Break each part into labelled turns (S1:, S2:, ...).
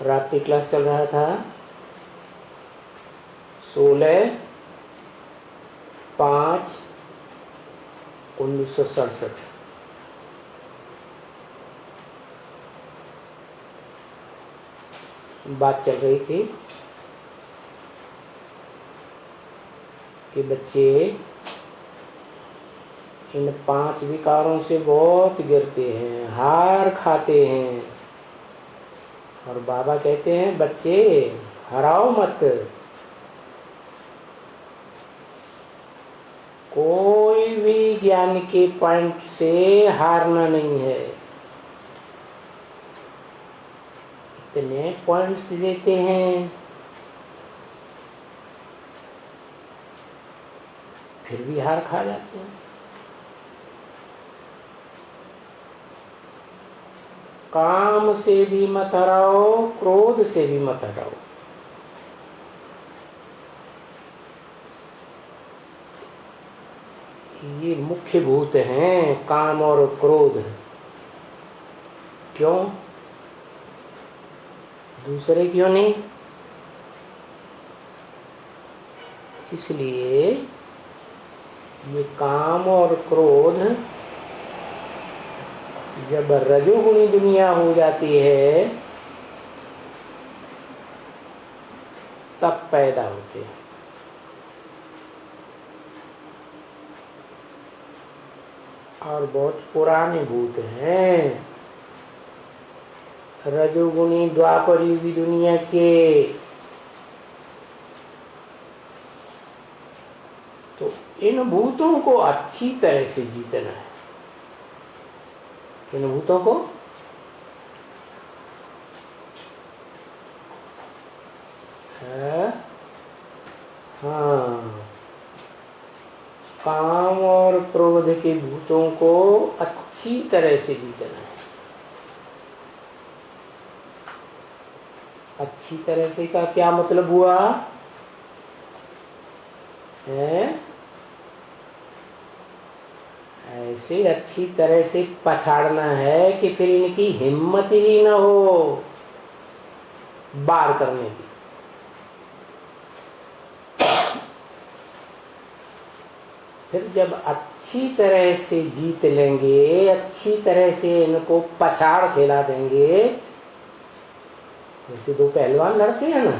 S1: रात्रि क्लास चल रहा था 16/5/1967। बात चल रही थी कि बच्चे इन 5 विकारों से बहुत गिरते हैं, हार खाते हैं, और बाबा कहते हैं बच्चे हराओ मत, कोई भी ज्ञान के पॉइंट से हारना नहीं है। इतने पॉइंट्स देते हैं, फिर भी हार खा जाते हैं। काम से भी मत हराओ, क्रोध से भी मत हराओ। ये मुख्य भूत हैं, काम और क्रोध। क्यों? दूसरे क्यों नहीं? इसलिए ये काम और क्रोध जब रजोगुणी दुनिया हो जाती है तब पैदा होते हैं। और बहुत पुराने भूत हैं, रजोगुणी द्वापर युगी दुनिया के। तो इन भूतों को अच्छी तरह से जीतना है। इन भूतों को हाँ, काम और क्रोध के भूतों को अच्छी तरह से जीतना है। अच्छी तरह से का क्या मतलब हुआ है? ऐसे अच्छी तरह से पछाड़ना है कि फिर इनकी हिम्मत ही न हो बार करने की। फिर जब अच्छी तरह से जीत लेंगे, अच्छी तरह से इनको पछाड़ खिला देंगे, जैसे 2 पहलवान लड़ते हैं ना,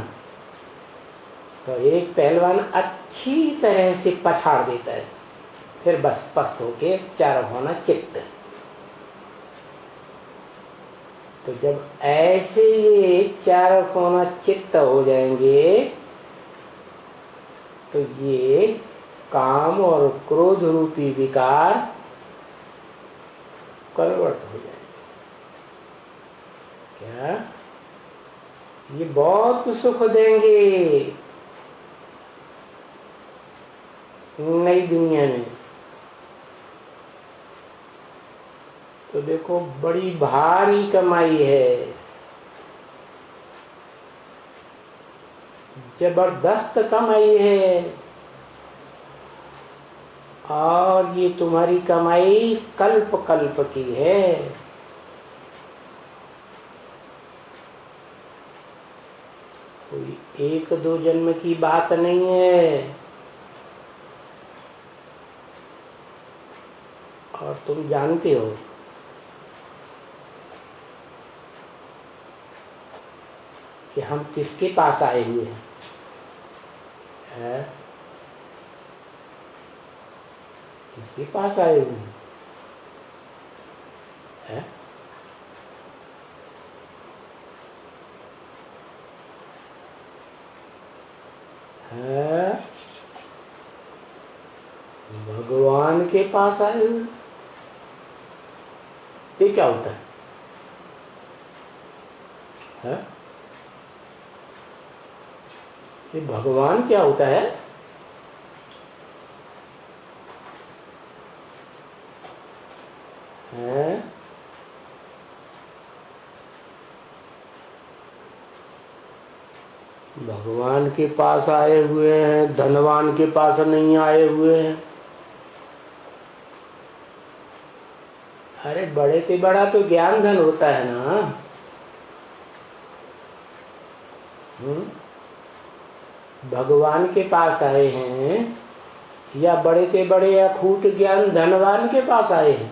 S1: तो एक पहलवान अच्छी तरह से पछाड़ देता है, फिर बस पस्त होके चारों होना चित्त। तो जब ऐसे ये चारों होना चित्त हो जाएंगे तो ये काम और क्रोध रूपी विकार करवट हो जाएंगे। क्या? ये बहुत सुख देंगे नई दुनिया में। तो देखो बड़ी भारी कमाई है, जबरदस्त कमाई है, और ये तुम्हारी कमाई कल्प कल्प की है। कोई 1-2 जन्म की बात नहीं है। और तुम जानते हो कि हम किसके पास आए हुए हैं? किसके पास आए हुए हैं? भगवान के पास आए हुए। ये क्या होता है? ये भगवान क्या होता है? भगवान के पास आए हुए हैं, धनवान के पास नहीं आए हुए हैं। अरे बड़े से बड़ा तो ज्ञान धन होता है ना। भगवान के पास आए हैं या बड़े के बड़े अखूट ज्ञान धनवान के पास आए हैं?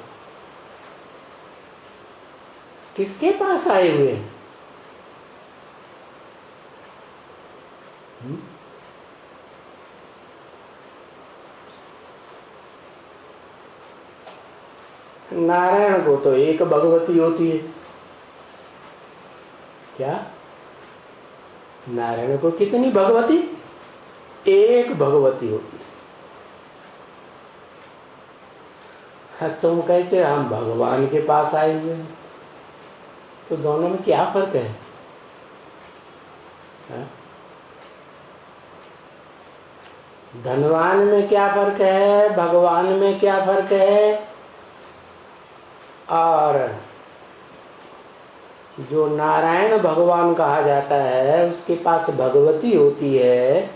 S1: किसके पास आए हुए हैं? नारायण को तो एक भगवती होती है। क्या नारायण को कितनी भगवती? एक भगवती होती है। तुम कहते हम भगवान के पास आए हुए हैं, तो दोनों में क्या फर्क है? धनवान में क्या फर्क है, भगवान में क्या फर्क है? और जो नारायण भगवान कहा जाता है उसके पास भगवती होती है,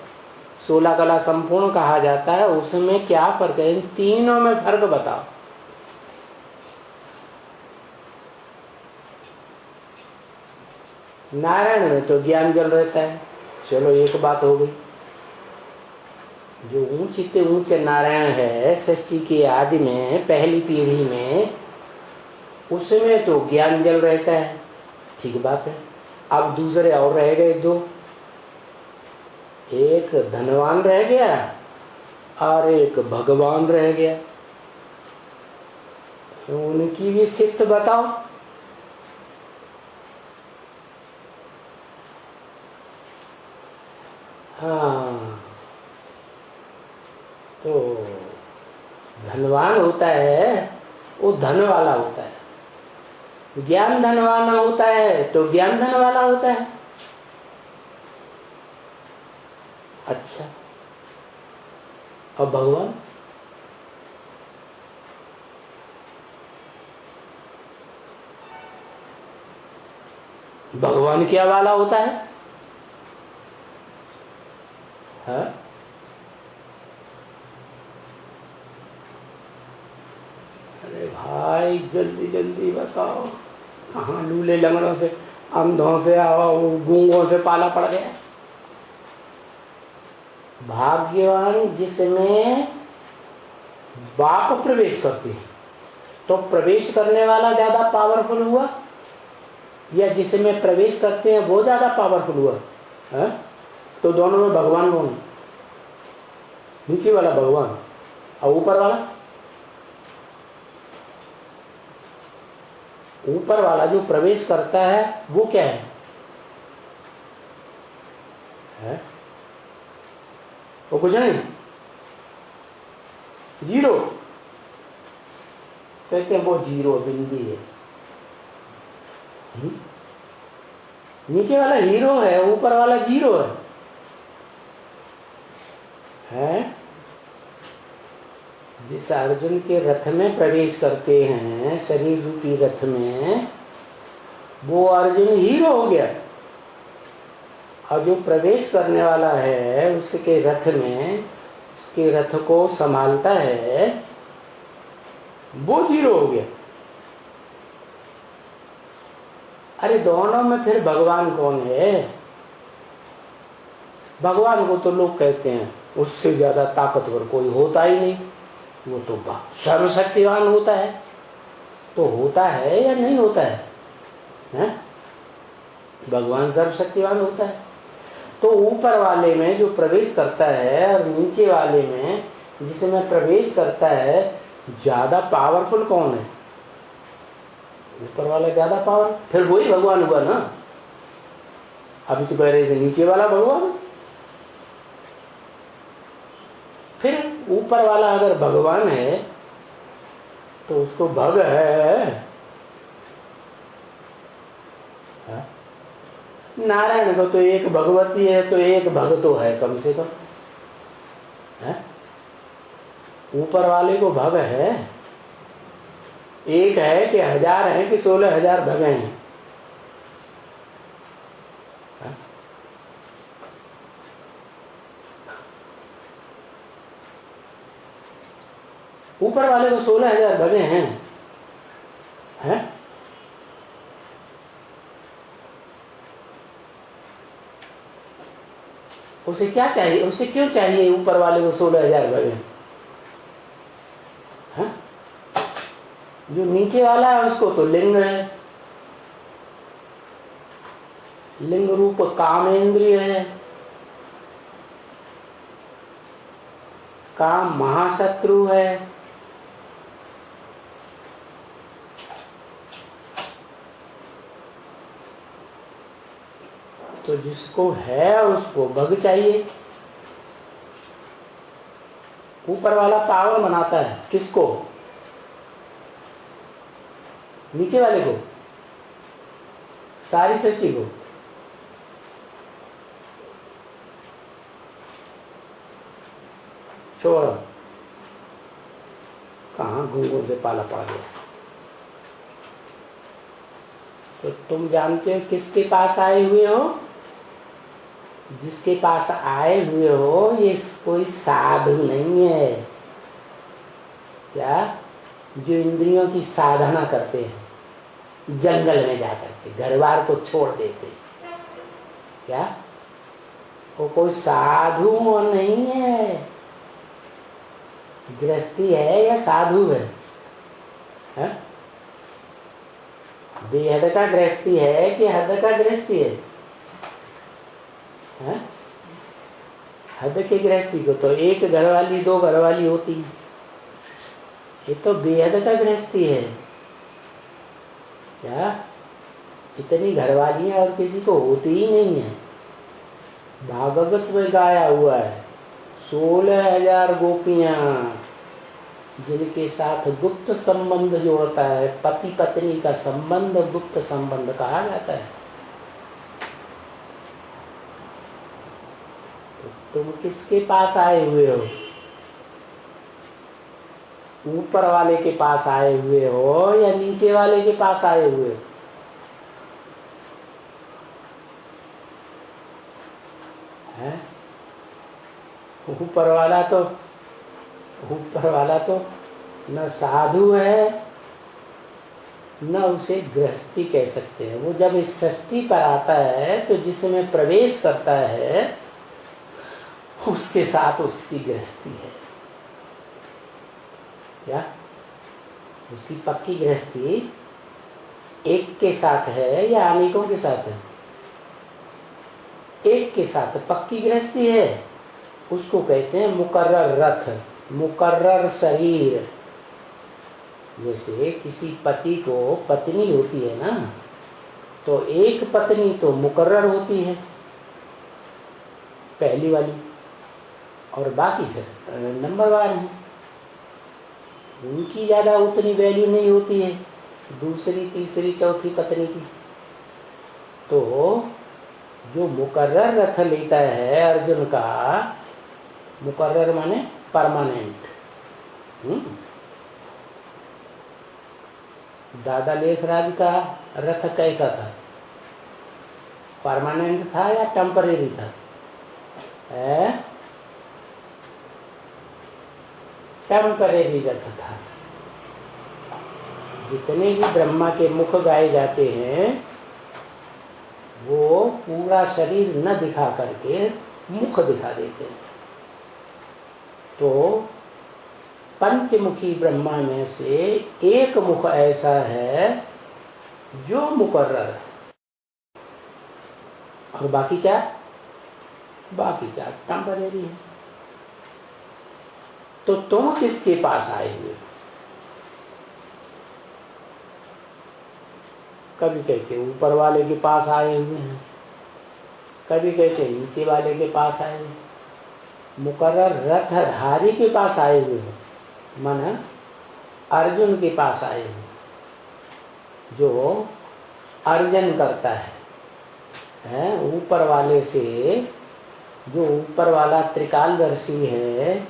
S1: 16 कला संपूर्ण कहा जाता है, उसमें क्या फर्क है? इन तीनों में फर्क बताओ। नारायण में तो ज्ञान जल रहता है, चलो एक बात हो गई। जो ऊंचे ऊंचे नारायण है सृष्टि के आदि में पहली पीढ़ी में, उसमें तो ज्ञान जल रहता है, ठीक बात है। अब दूसरे और रह गए दो, एक धनवान रह गया और एक भगवान रह गया। उनकी भी सिफ्त बताओ। हाँ, तो धनवान होता है वो धन वाला होता है, ज्ञान धनवान होता है तो ज्ञान धन वाला होता है। अच्छा, अब भगवान? भगवान क्या वाला होता है? हाँ? अरे भाई जल्दी जल्दी बताओ, कहाँ लूले लंगड़ों से, अंधों से, गूंगों से पाला पड़ गया। भाग्यवान जिसमें बाप प्रवेश करते हैं, तो प्रवेश करने वाला ज्यादा पावरफुल हुआ या जिसमें प्रवेश करते हैं वो ज्यादा पावरफुल हुआ? है? तो दोनों में भगवान कौन? नीचे वाला भगवान और ऊपर वाला? ऊपर वाला जो प्रवेश करता है वो क्या है? वो कुछ नहीं, जीरो। कहते हैं वो जीरो बिंदी है। नीचे वाला हीरो है, ऊपर वाला जीरो है? जिस अर्जुन के रथ में प्रवेश करते हैं, शरीर रूपी रथ में, वो अर्जुन हीरो हो गया। और जो प्रवेश करने वाला है उसके रथ में, उसके रथ को संभालता है, वो जीरो हो गया। अरे दोनों में फिर भगवान कौन है? भगवान को तो लोग कहते हैं उससे ज्यादा ताकतवर कोई होता ही नहीं, वो तो सर्वशक्तिवान होता है। तो होता है या नहीं होता है? हैं? भगवान सर्वशक्तिवान होता है। तो ऊपर वाले में जो प्रवेश करता है और नीचे वाले में जिसमें प्रवेश करता है, ज्यादा पावरफुल कौन है? ऊपर वाला ज्यादा पावर, फिर वही भगवान हुआ ना। अभी तो कह रहे थे नीचे वाला भगवान, फिर ऊपर वाला अगर भगवान है तो उसको भग है। नारायण को तो एक भगवती है तो एक भग तो है कम से कम। ऊपर वाले को भग है, एक है कि 1000 है कि 16,000 भग हैं? ऊपर वाले को 16,000 भगे हैं? उसे क्या चाहिए, उसे क्यों चाहिए ऊपर वाले को 16,000 भजन? हाँ? जो नीचे वाला है उसको तो लिंग है, लिंग रूप कामेंद्रिय है, काम महाशत्रु है। तो जिसको है उसको भग चाहिए। ऊपर वाला पावन बनाता है किसको? नीचे वाले को, सारी सृष्टि को। छोड़ो, कहाँ घूंघों से पाला पड़ गया। तो तुम जानते हो किसके पास आए हुए हो? जिसके पास आए हुए हो ये कोई साधु नहीं है। क्या? जो इंद्रियों की साधना करते हैं, जंगल में जाकर के घर बार को छोड़ देते हैं। क्या? वो कोई साधु नहीं है। गृहस्थी है या साधु है? है? बेहद का गृहस्थी है कि हद का गृहस्थी है? है? हद की गृहस्थी को तो एक घरवाली दो घरवाली होती है, ये तो बेहद का गृहस्थी है। क्या? इतनी घरवालियां और किसी को होती ही नहीं है। भागवत में गाया हुआ है 16,000 गोपियां जिनके साथ गुप्त संबंध जोड़ता है। पति पत्नी का संबंध गुप्त संबंध कहा जाता है। तो तुम किसके पास आए हुए हो? ऊपर वाले के पास आए हुए हो या नीचे वाले के पास आए हुए हो? हैं? ऊपर वाला तो न साधु है न उसे गृहस्थी कह सकते हैं। वो जब इस सृष्टि पर आता है तो जिसमें प्रवेश करता है उसके साथ उसकी गृहस्थी है। क्या? उसकी पक्की गृहस्थी एक के साथ है या अनेकों के साथ है? एक के साथ पक्की गृहस्थी है। उसको कहते हैं मुकर्रर रथ, मुकर्रर शरीर। जैसे किसी पति को पत्नी होती है ना, तो एक पत्नी तो मुकर्रर होती है, पहली वाली, और बाकी फिर नंबरवार है। उनकी ज्यादा उतनी वैल्यू नहीं होती है, दूसरी तीसरी चौथी पत्नी की। तो जो मुकर्रर रथ लेता है अर्जुन का, मुकर्रर माने परमानेंट। दादा लेखराज का रथ कैसा था? परमानेंट था या टेम्परेरी था? टेम्परेरी रथ था। जितने भी ब्रह्मा के मुख गाए जाते हैं वो पूरा शरीर न दिखा करके मुख दिखा देते हैं। तो पंचमुखी ब्रह्मा में से एक मुख ऐसा है जो मुकर्रर है, और बाकी चार टेम्परेरी है। तो तुम किसके पास आए हुए? कभी कहते ऊपर वाले के पास आए हुए हैं, कभी कहते नीचे वाले के पास आए हुए। मुकर्रर रथधारी के पास आए हुए हो, मन अर्जुन के पास आए हुए, जो अर्जन करता है ऊपर वाले से। जो ऊपर वाला त्रिकालदर्शी है,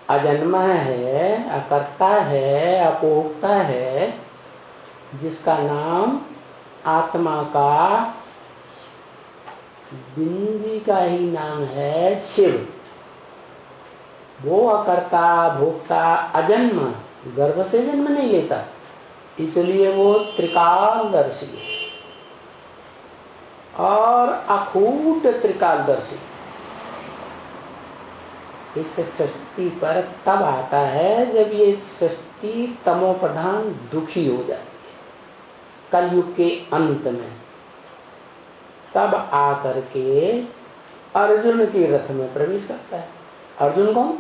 S1: अजन्मा है, अकर्ता है, अपोक्ता है, जिसका नाम आत्मा का बिंदी का ही नाम है शिव। वो अकर्ता भोक्ता अजन्म, गर्भ से जन्म नहीं लेता, इसलिए वो त्रिकालदर्शी है और अखूट त्रिकालदर्शी। इस सृष्टि पर तब आता है जब ये सृष्टि तमो प्रधान दुखी हो जाती है, कलयुग के अंत में। तब आकर के अर्जुन के रथ में प्रवेश करता है। अर्जुन कौन?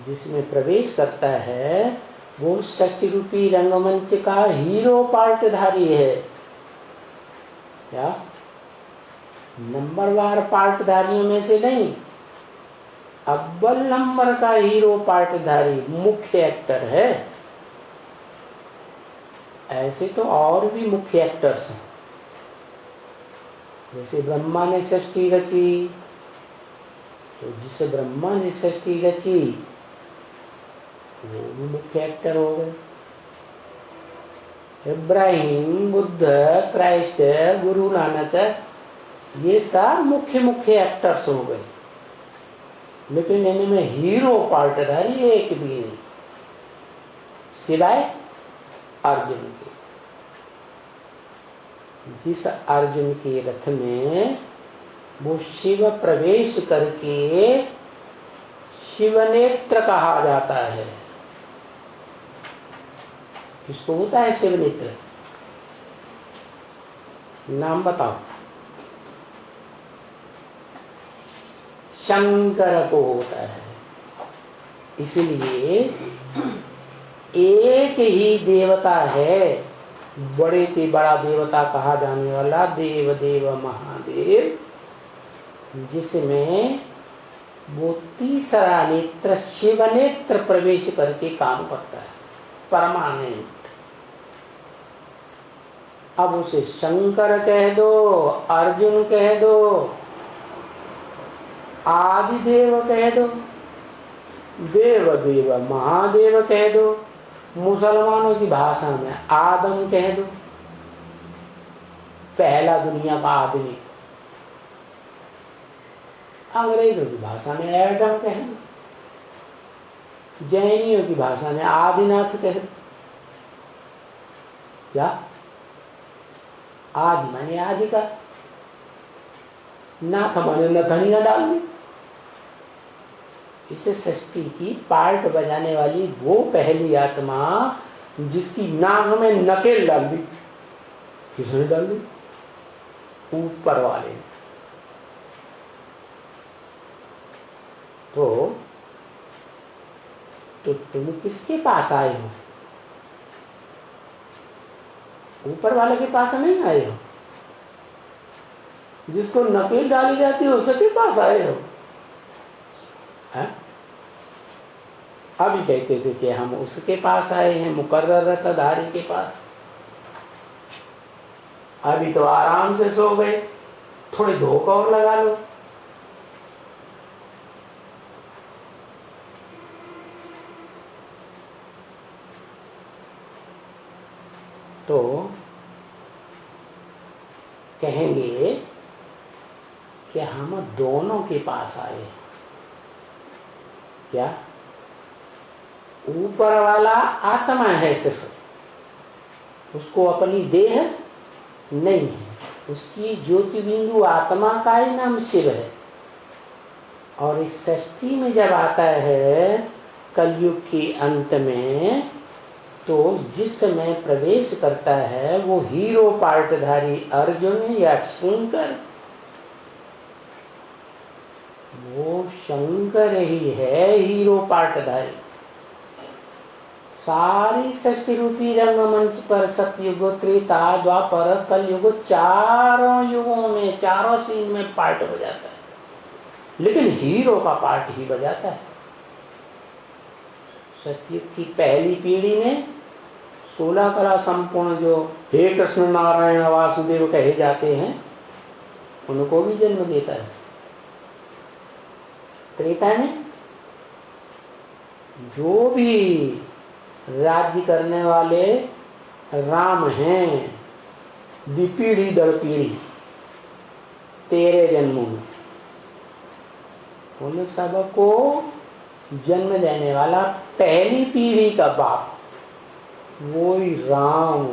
S1: जिसमें प्रवेश करता है वो सृष्टि रूपी रंगमंच का हीरो पार्टधारी है। क्या? नंबरवार पार्टधारियों में से नहीं, अव्वल नंबर का हीरो पार्टधारी मुख्य एक्टर है। ऐसे तो और भी मुख्य एक्टर्स हैं। जैसे ब्रह्मा ने सृष्टि रची, तो जिसे ब्रह्मा ने सृष्टि रची वो भी मुख्य एक्टर हो गए। इब्राहिम, बुद्ध, क्राइस्ट, गुरु नानक, ये सब मुख्य मुख्य एक्टर्स हो गए। लेकिन इनमें हीरो पार्टधारी एक भी नहीं, सिवाय अर्जुन के। जिस अर्जुन के रथ में वो शिव प्रवेश करके शिवनेत्र कहा जाता है। किसको होता है शिवनेत्र? नाम बताओ। शंकर को होता है। इसलिए एक ही देवता है, बड़े से बड़ा देवता कहा जाने वाला देव देव महादेव, जिसमें वो तीसरा नेत्र शिव नेत्र प्रवेश करके काम करता है, परमानेंट। अब उसे शंकर कह दो, अर्जुन कह दो, आदिदेव कह दो, देव देव महादेव कह दो, मुसलमानों की भाषा में आदम कह दो, पहला दुनिया का आदमी। अंग्रेजों की भाषा में एडम कह दो, जैनियों की भाषा में आदिनाथ कह दो। क्या? आदि माने आदि का, नाथ माने नथनिया डाल दी। इसे सृष्टि की पार्ट बजाने वाली वो पहली आत्मा जिसकी नाक में नकेल डाल दी। किसने डाल दी? ऊपर वाले ने। तो तुम किसके पास आए हो? ऊपर वाले के पास नहीं आए हो। जिसको नकेल डाली जाती है उसके पास आए हो। है? अभी कहते थे कि हम उसके पास आए हैं, मुकर्रर रथधारी के पास। अभी तो आराम से सो गए, थोड़े धोख और लगा लो। तो कहेंगे कि हम दोनों के पास आए। क्या? ऊपर वाला आत्मा है सिर्फ, उसको अपनी देह नहीं है। उसकी ज्योति बिंदु आत्मा का ही नाम शिव है। और इस सृष्टि में जब आता है कलयुग के अंत में, तो जिस समय प्रवेश करता है वो हीरो पार्टधारी अर्जुन या शंकर, वो शंकर ही है हीरो पार्टधारी। सारी सृष्टि रूपी रंगमंच पर सतयुग, त्रेता, द्वापर, कलयुग, चारों युगों में, चारों सीन में पार्ट बजाता है, लेकिन हीरो का पार्ट ही बजाता है। सतयुग की पहली पीढ़ी में 16 कला संपूर्ण जो हे कृष्ण नारायण वासुदेव कहे जाते हैं, उनको भी जन्म देता है। त्रेता में जो भी राज्य करने वाले राम हैं, पीढ़ी दर पीढ़ी 13 जन्मों में, उन सबको जन्म देने वाला पहली पीढ़ी का बाप वो ही राम,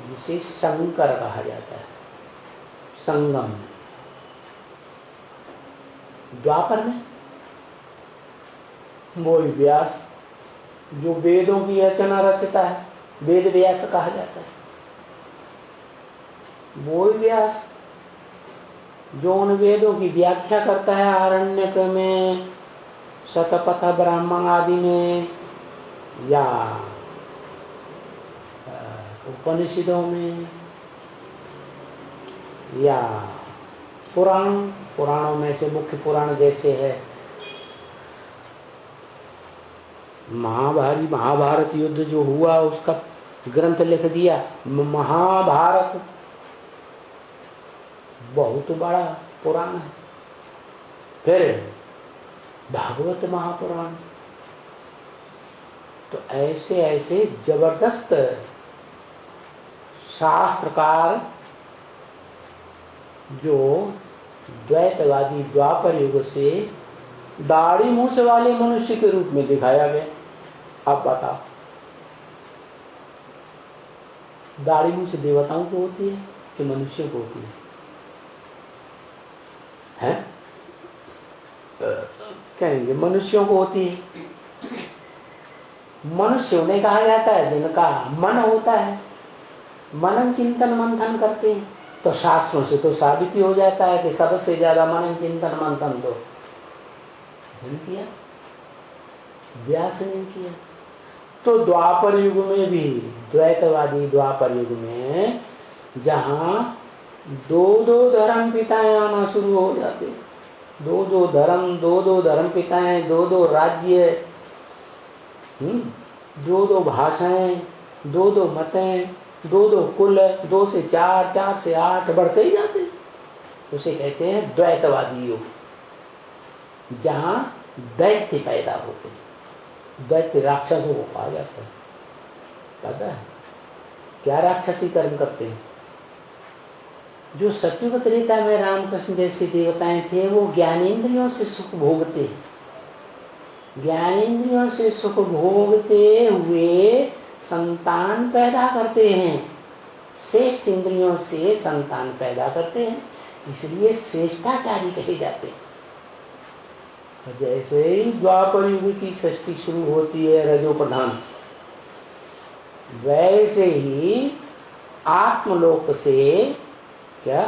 S1: जिसे शंकर कहा जाता है। संगम द्वापर में वो व्यास जो वेदों की रचना रचता है, वेद व्यास कहा जाता है, वो व्यास जो उन वेदों की व्याख्या करता है आरण्यक में, शतपथ ब्राह्मण आदि में, या उपनिषदों में, या पुराणों में से मुख्य पुराण जैसे है महाभारत युद्ध जो हुआ उसका ग्रंथ लिख दिया। महाभारत बहुत बड़ा पुराण है। फिर भागवत महापुराण, तो ऐसे ऐसे जबरदस्त शास्त्रकार जो द्वैतवादी द्वापर युग से दाढ़ी मूछ वाले मनुष्य के रूप में दिखाया गया। अब बताओ, दाढ़ी मूछ देवताओं को होती है कि मनुष्यों को होती है? कहेंगे मनुष्यों को होती है। मनुष्य उन्हें कहा जाता है जिनका मन होता है, मनन चिंतन मंथन करते हैं। तो शास्त्रों से तो साबित ही हो जाता है कि सबसे ज्यादा मनन चिंतन मंथन तो नहीं किया, व्यास ने किया। तो द्वापर युग में भी, द्वैतवादी द्वापर युग में, जहां दो दो धर्म पिताएं आना शुरू हो जाते, दो दो धर्म पिताएं, दो दो राज्य, दो दो भाषाएं, दो दो मतें, दो दो कुल, 2 से 4, 4 से 8 बढ़ते ही जाते, उसे कहते हैं द्वैतवादी युग। जहां दैत्य पैदा होते, दैत्य राक्षसों को कहा जाता है। पता है क्या राक्षसी कर्म करते हैं? जो सत्युग त्रेता में रामकृष्ण जैसे देवताएं थे, वो ज्ञानेंद्रियों से सुख भोगते, ज्ञानेंद्रियों से सुख भोगते हुए संतान पैदा करते हैं, श्रेष्ठ इंद्रियों से संतान पैदा करते हैं, इसलिए श्रेष्ठाचारी कहे जाते हैं। जैसे ही द्वापर युग की सृष्टि शुरू होती है रजो प्रधान, वैसे ही आत्मलोक से, क्या,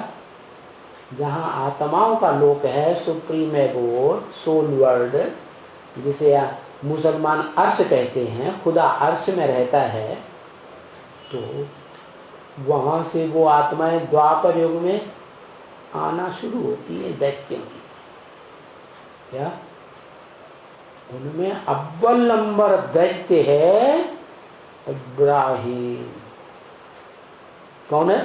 S1: जहाँ आत्माओं का लोक है, सुप्रीम एबोर्ड, सोल वर्ल्ड, जिसे मुसलमान अर्श कहते हैं, खुदा अर्श में रहता है, तो वहां से वो आत्माएं द्वापर युग में आना शुरू होती है दैत्यों की। क्या उनमें अव्वल नंबर दैत्य है इब्राहिम। कौन है?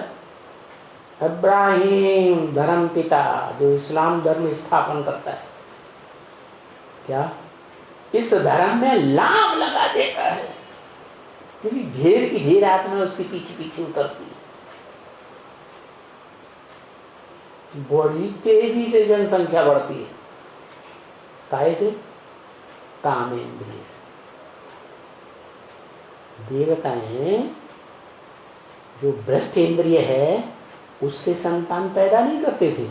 S1: इब्राहिम धर्म पिता, जो इस्लाम धर्म स्थापन करता है। क्या इस धर्म में लाभ लगा देता है, क्योंकि ढेर की ढेर आत्मा उसके पीछे पीछे उतरती है। बड़ी तेजी से जनसंख्या बढ़ती है, काहे से? कामेंद्रिय से। देवताएं जो भ्रष्ट इंद्रिय है उससे संतान पैदा नहीं करते थे,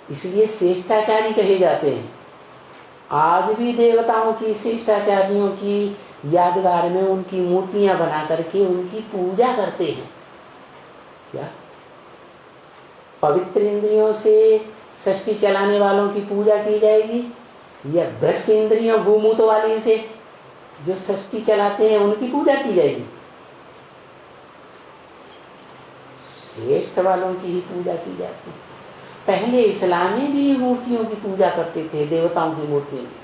S1: इसलिए श्रेष्ठाचारी कहे जाते हैं। आज भी देवताओं की, श्रेष्ठाचार्यों की यादगार में उनकी मूर्तियां बना करके उनकी पूजा करते हैं। क्या पवित्र इंद्रियों से सृष्टि चलाने वालों की पूजा की जाएगी, या भ्रष्ट इंद्रियों भूमूत वाली से जो सृष्टि चलाते हैं उनकी पूजा की जाएगी? श्रेष्ठ वालों की ही पूजा की जाती है। पहले इस्लामी भी मूर्तियों की पूजा करते थे, देवताओं की मूर्तियों की।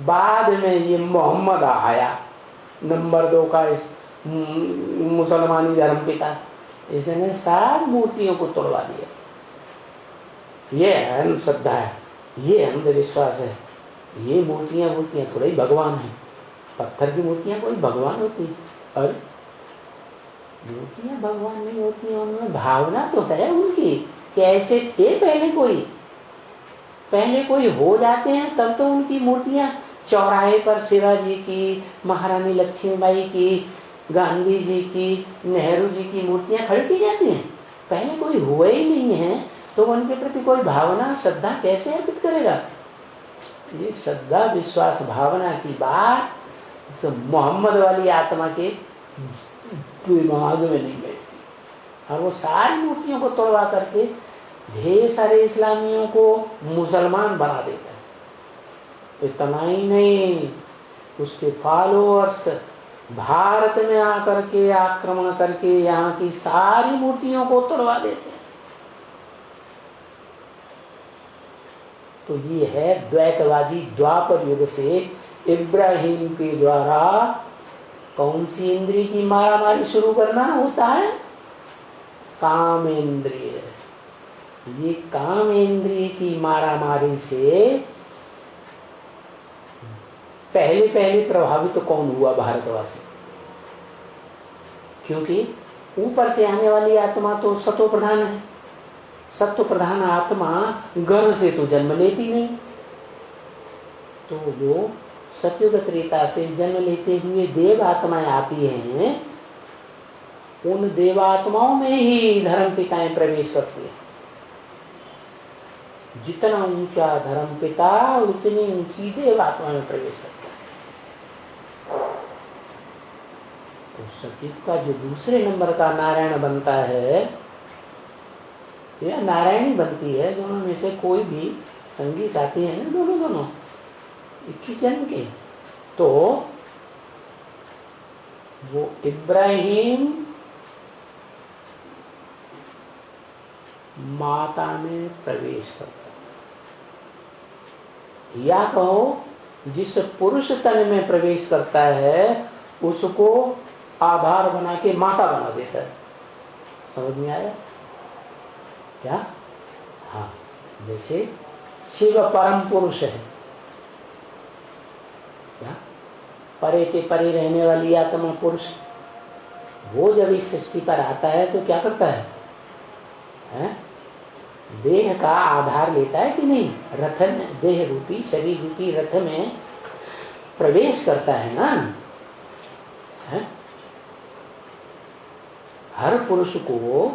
S1: बाद में ये मोहम्मद आया, नंबर 2 का मुसलमानी धर्म पिता, इसने सारी मूर्तियों को तोड़वा दिया। ये अंधश्रद्धा है, ये अंधविश्वास है, ये मूर्तियां थोड़ा ही भगवान है। पत्थर की मूर्तियां कोई भगवान होती? और मूर्तियां भगवान नहीं होती, उनमें भावना तो है उनकी, कैसे थे पहले कोई हो जाते हैं तब तो उनकी मूर्तियां चौराहे पर शिवाजी की, महारानी लक्ष्मीबाई की, गांधी जी की, नेहरू जी की मूर्तियां खड़ी की जाती हैं। पहले कोई हुए ही नहीं है, तो उनके प्रति कोई भावना श्रद्धा कैसे अर्पित करेगा? ये श्रद्धा विश्वास भावना की बात मोहम्मद वाली आत्मा के दिमाग में नहीं बैठती। और वो सारी मूर्तियों को तोड़वा करके ढेर सारे इस्लामियों को मुसलमान बना देता है। इतना ही नहीं, उसके फॉलोअर्स भारत में आकर के आक्रमण करके यहाँ की सारी मूर्तियों को तोड़वा देते हैं। तो ये है द्वैतवादी द्वापर युग से इब्राहिम के द्वारा कौन सी इंद्रिय की मारामारी शुरू करना होता है? काम इंद्रिय। ये काम इंद्रिय की मारामारी से पहले पहले प्रभावित तो कौन हुआ? भारतवासी। क्योंकि ऊपर से आने वाली आत्मा तो सत्व प्रधान है। सत्व प्रधान आत्मा गर्भ से तो जन्म लेती नहीं। तो जो सत्युग त्रेता से जन्म लेते हुए देव आत्माएं आती हैं, उन देवात्माओं में ही धर्म पिताएं प्रवेश करती हैं। जितना ऊंचा धर्म पिता उतनी ऊंची देवात्मा में प्रवेश करता है। तो सत्युग का जो दूसरे नंबर का नारायण बनता है या नारायणी बनती है, दोनों में से कोई भी संगी साथी है ना, दोनों 21 जन्म के, तो वो इब्राहिम माता में प्रवेश करता है। या कहो जिस पुरुष तन में प्रवेश करता है उसको आधार बना के माता बना देता है। समझ में आया क्या? हाँ, जैसे शिव परम पुरुष है, क्या परे के परे रहने वाली आत्मा पुरुष, वो जब इस सृष्टि पर आता है तो क्या करता है? देह का आधार लेता है कि नहीं? रथ में, देह रूपी शरीर रूपी रथ में प्रवेश करता है ना। है? हर पुरुष को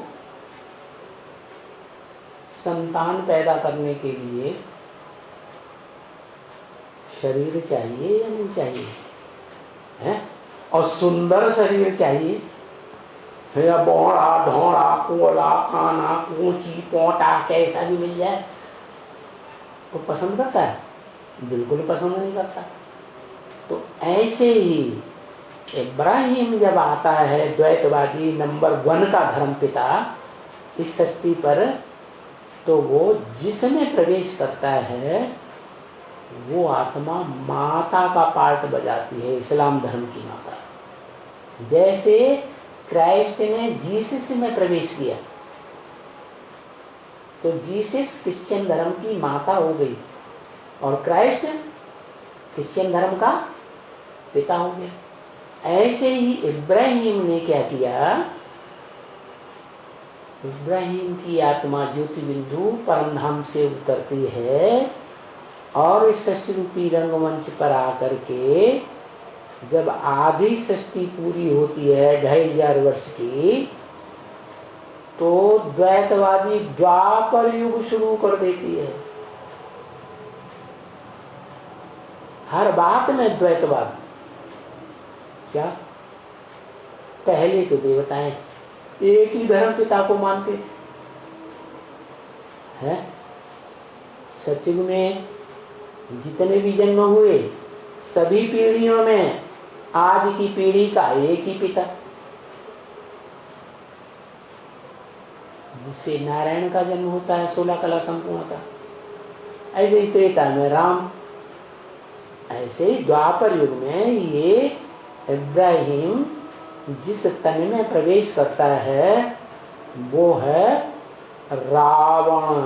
S1: संतान पैदा करने के लिए शरीर चाहिए या नहीं चाहिए? है? और सुंदर शरीर चाहिए, या बौड़ा ढोड़ा कोड़ा काना ऊंची पोटा कैसा भी मिल जाए तो पसंद करता है? बिल्कुल पसंद नहीं करता। तो ऐसे ही इब्राहिम जब आता है, द्वैतवादी नंबर 1 का धर्म पिता इस सृष्टि पर, तो वो जिसमें प्रवेश करता है वो आत्मा माता का पार्ट बजाती है, इस्लाम धर्म की माता। जैसे क्राइस्ट ने जीसस में प्रवेश किया तो जीसस क्रिश्चियन धर्म की माता हो गई और क्राइस्ट क्रिश्चियन धर्म का पिता हो गया। ऐसे ही इब्राहिम ने क्या किया? इब्राहिम की आत्मा ज्योति बिंदु परमधाम से उतरती है और इस सृष्टि रूपी रंगमंच पर आकर के जब आधी सृष्टि पूरी होती है 2500 वर्ष की, तो द्वैतवादी द्वापर युग शुरू कर देती है। हर बात में द्वैतवाद। क्या? पहले तो देवताएं एक ही धर्म पिता को मानते थे, हैं? सतयुग में जितने भी जन्म हुए सभी पीढ़ियों में आज की पीढ़ी का एक ही पिता, जिससे नारायण का जन्म होता है 16 कला संपूर्ण का। ऐसे ही त्रेता में राम, ऐसे ही द्वापर युग में ये इब्राहिम जिस तन में प्रवेश करता है वो है रावण।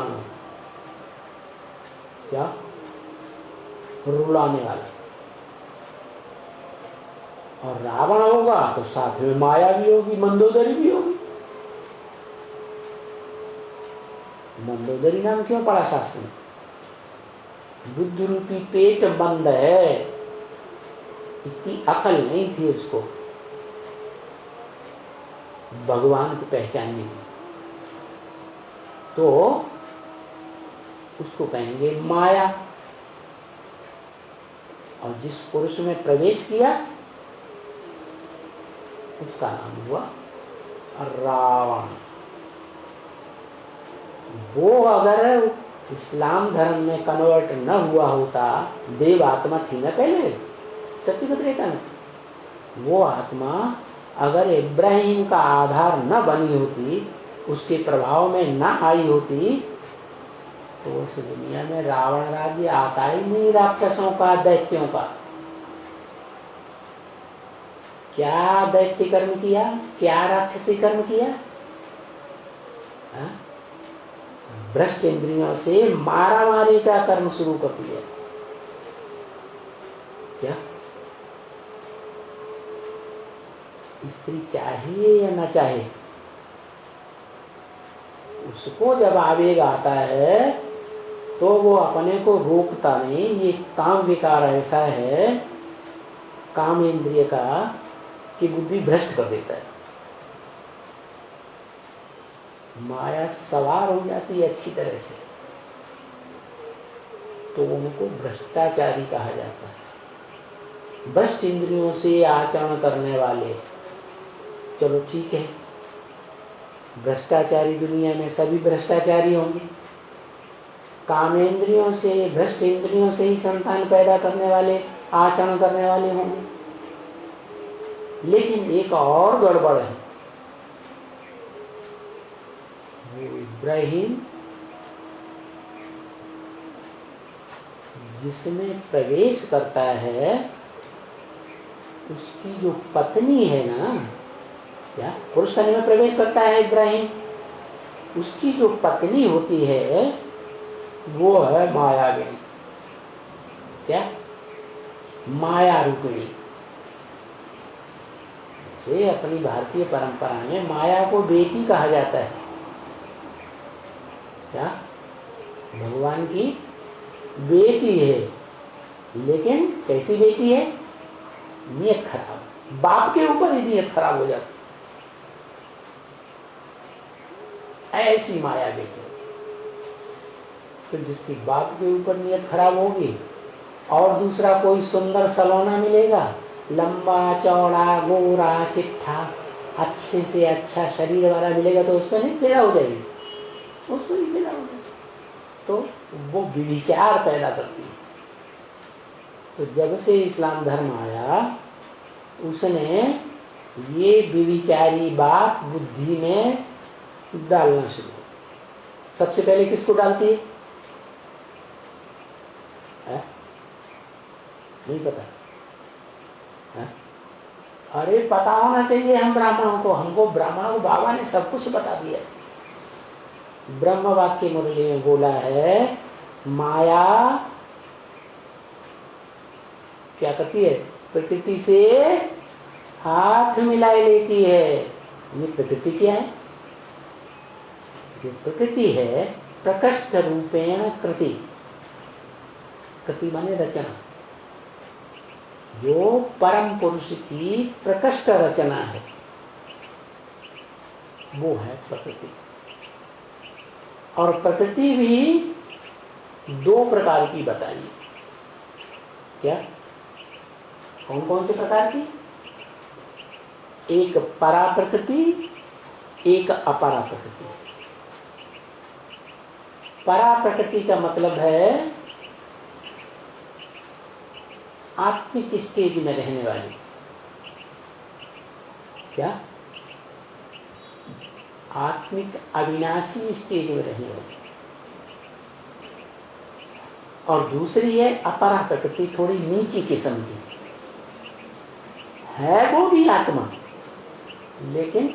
S1: क्या? रुलाने वाला। और रावण होगा तो साथ में माया भी होगी, मंदोदरी भी होगी। मंदोदरी नाम क्यों पड़ा शास्त्र में? बुद्ध रूपी पेट बंद है, इतनी अकल नहीं थी उसको भगवान को पहचानने की। तो उसको कहेंगे माया। और जिस पुरुष में प्रवेश किया उसका नाम हुआ रावण। वो अगर इस्लाम धर्म में कन्वर्ट न हुआ होता, देव आत्मा थी ना पहले सत्यवत रेता में, वो आत्मा अगर इब्राहिम का आधार न बनी होती, उसके प्रभाव में न आई होती, तो इस दुनिया में रावण राज्य आता ही नहीं, राक्षसों का, दैत्यों का। क्या दैत्य कर्म किया, क्या राक्षसी कर्म किया? भ्रष्ट इंद्रियों से मारा मारी का कर्म शुरू कर दिया। क्या स्त्री चाहिए या न चाहे, उसको जब आवेग आता है तो वो अपने को रोकता नहीं। ये काम विकार ऐसा है काम इंद्रिय का कि बुद्धि भ्रष्ट कर देता है। माया सवार हो जाती है अच्छी तरह से, तो उनको भ्रष्टाचारी कहा जाता है। भ्रष्ट इंद्रियों से आचरण करने वाले, चलो ठीक है, भ्रष्टाचारी दुनिया में सभी भ्रष्टाचारी होंगे। कामेंद्रियों से, भ्रष्ट इंद्रियों से ही संतान पैदा करने वाले, आचरण करने वाले होंगे। लेकिन एक और गड़बड़ है, वो इब्राहिम जिसमें प्रवेश करता है, उसकी जो पत्नी है ना, क्या पुरुष तन में प्रवेश करता है इब्राहिम, उसकी जो पत्नी होती है वो है मायाविनी। क्या? माया रूपिणी। से अपनी भारतीय परंपरा में माया को बेटी कहा जाता है। क्या? भगवान की बेटी है, लेकिन कैसी बेटी है? नियत खराब। बाप के ऊपर ही नियत खराब हो जाती, ऐसी माया बेटी। तो जिसकी बाप के ऊपर नियत खराब होगी और दूसरा कोई सुंदर सलोना मिलेगा, लंबा चौड़ा गोरा चिट्ठा अच्छे से अच्छा शरीर वाला मिलेगा, तो उसमें नहीं पैदा हो जाएगी, उसमें नहीं पैदा हो जाएगी, तो वो विचार पैदा करती है। तो जब से इस्लाम धर्म आया, उसने ये विचारी बात बुद्धि में डालना शुरू। सबसे पहले किसको डालती है? नहीं पता है? अरे पता होना चाहिए हम ब्राह्मणों को। हमको ब्राह्मणों को बाबा ने सब कुछ बता दिया। ब्रह्म वाक्य मुरली में बोला है, माया क्या करती है? प्रकृति से हाथ मिलाए लेती है। ये प्रकृति क्या है? ये प्रकृति है प्रकृष्ट रूपेण कृति। कृति माने रचना, जो परम पुरुष की प्रकृष्ट रचना है, वो है प्रकृति। और प्रकृति भी दो प्रकार की बताई। क्या? कौन कौन से प्रकार की? एक परा प्रकृति, एक अपरा प्रकृति। परा प्रकृति का मतलब है आत्मिक स्टेज में रहने वाली। क्या? आत्मिक अविनाशी स्टेज में रहने वाली। और दूसरी है अपरा प्रकृति, थोड़ी नीची किस्म की है, वो भी आत्मा, लेकिन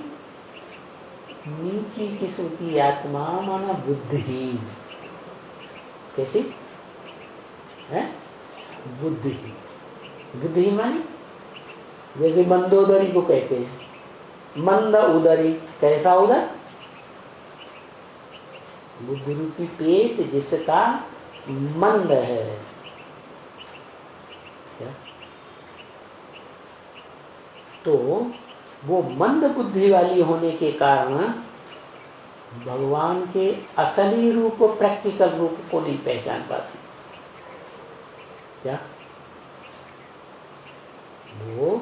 S1: नीची किस्म की आत्मा, माना बुद्धिहीन। कैसी है? बुद्धिहीन। बुद्धिहीन माने जैसे मंदोदरी को कहते हैं, मंद उदरी। कैसा उदर? बुद्धि रूपी पेट जिसका मंद है। क्या? तो वो मंद बुद्धि वाली होने के कारण भगवान के असली रूप, प्रैक्टिकल रूप को नहीं पहचान पाती। क्या वो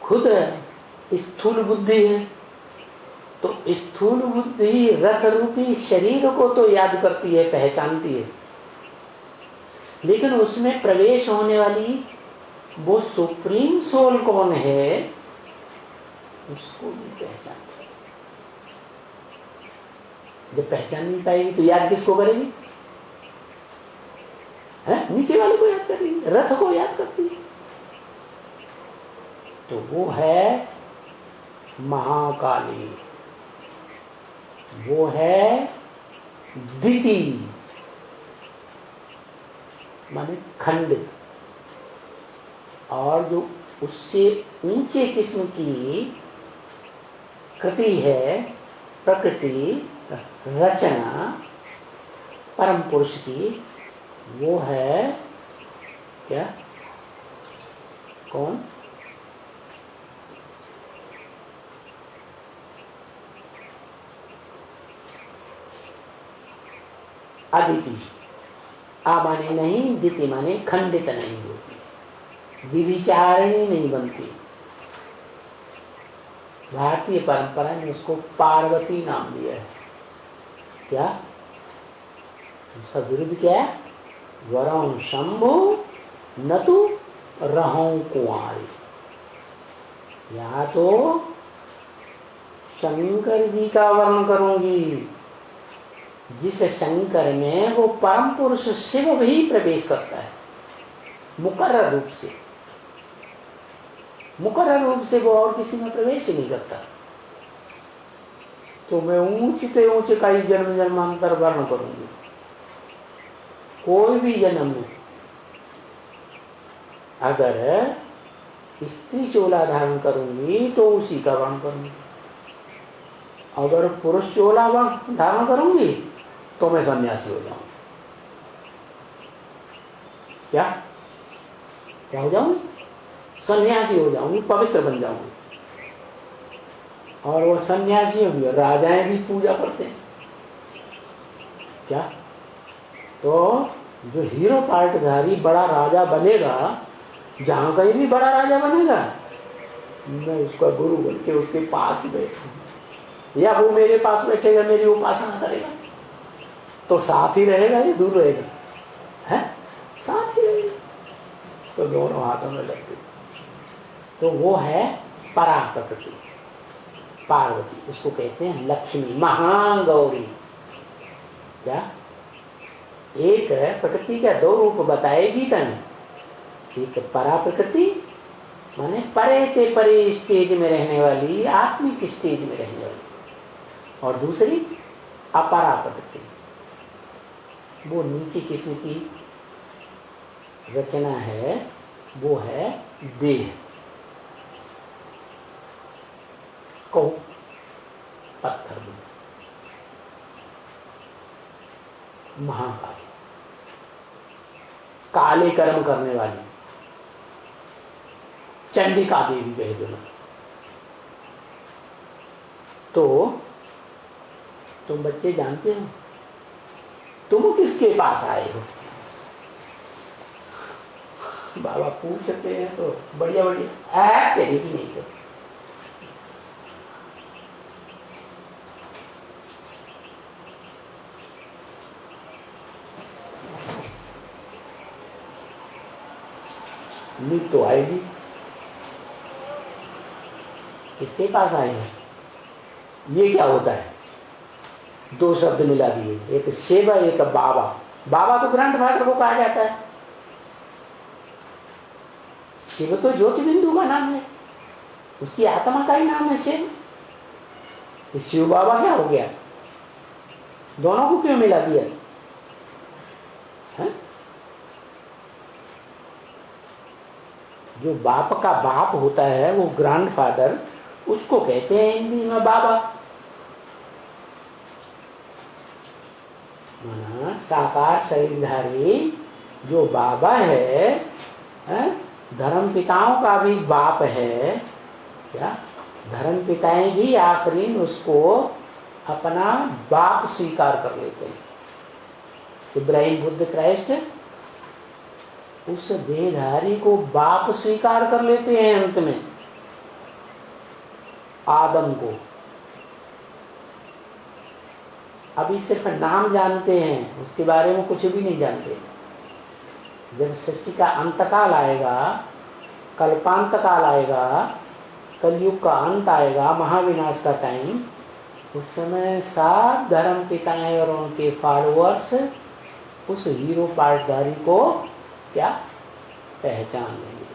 S1: खुद स्थूल बुद्धि है, तो स्थूल बुद्धि रथ रूपी शरीर को तो याद करती है, पहचानती है, लेकिन उसमें प्रवेश होने वाली वो सुप्रीम सोल कौन है उसको नहीं पहचान। जब पहचान नहीं पाएगी तो याद किसको करेगी? है नीचे वाले को याद करेगी, रथ को याद करती है। तो वो है महाकाली, वो है दिति माने खंडित, और जो उससे ऊंचे किस्म की कृति है, प्रकृति रचना परम पुरुष की, वो है क्या? कौन? अदिति। आ माने नहीं, दिति माने खंडित नहीं होती, विविचारणी नहीं बनती। भारतीय परंपरा ने उसको पार्वती नाम दिया है। क्या उसका विरुद्ध क्या है? वरं शंभु न तो रहूं कुंवारी। या तो शंकर जी का वर्ण करूंगी, जिस शंकर में वो परम पुरुष शिव भी प्रवेश करता है मुकर्रर रूप से। मुकर्रर रूप से वो और किसी में प्रवेश ही नहीं करता। तो मैं ऊंचे ऊंचे का ही जन्म जन्मांतर वर्ण करूंगी, कोई भी जन्म में अगर स्त्री चोला धारण करूंगी तो उसी का वर्ण करूंगी, अगर पुरुष चोला धारण करूंगी तो मैं सन्यासी हो जाऊंगी। क्या क्या हो जाऊंगी? सन्यासी हो जाऊंगी, पवित्र बन जाऊंगी। और वो सन्यासी भी, राजाएं भी पूजा करते हैं। क्या तो जो हीरो पार्टधारी बड़ा राजा बनेगा, जहां कहीं भी बड़ा राजा बनेगा, मैं उसका गुरु बन के उसके पास बैठूं, या वो मेरे पास बैठेगा, मेरी उपासना करेगा, तो साथ ही रहेगा या दूर रहेगा? है साथ ही रहेगा। तो दोनों हाथों में लगते। तो वो है परा प्रकृति, पार्वती। उसको कहते हैं लक्ष्मी, महागौरी। क्या एक प्रकृति का दो रूप बताएगी तन। एक परा प्रकृति माने परे ते परे स्टेज में रहने वाली, आत्मिक स्टेज में रहने वाली, और दूसरी अपरा प्रकृति, वो नीचे किस्म की रचना है, वो है देह। को पत्थर महाकाली, काले कर्म करने वाली, चंडिका देवी कह दो। तो तुम बच्चे जानते हो तुम किसके पास आए हो? बाबा पूछते हैं तो बढ़िया बढ़िया तेरी भी नहीं तो नींद तो आएगी। किसके पास आए हैं? ये क्या होता है? दो शब्द मिला दिए, एक शिव एक बाबा। बाबा तो ग्रैंड फादर को कहा जाता है, शिव तो ज्योति बिंदु का नाम है, उसकी आत्मा का ही नाम है शिव। शिव बाबा क्या हो गया? दोनों को क्यों मिला दिया है? जो बाप का बाप होता है वो ग्रैंड फादर, उसको कहते हैं हिंदी में बाबा। माना साकार शरीरधारी जो बाबा है, धर्म पिताओं का भी बाप है। क्या धर्म पिताएं भी आखिरी उसको अपना बाप स्वीकार कर लेते हैं। इब्राहिम बुद्ध क्राइस्ट उस देहधारी को बाप स्वीकार कर लेते हैं अंत में, आदम को। अभी सिर्फ नाम जानते हैं, उसके बारे में कुछ भी नहीं जानते। जब सृष्टि का अंतकाल आएगा, कल्पांत काल आएगा, कलयुग का अंत आएगा, महाविनाश का टाइम, उस समय सब धर्म पिताएं और उनके फॉलोअर्स उस हीरो पार्टधारी को क्या पहचान लेंगे।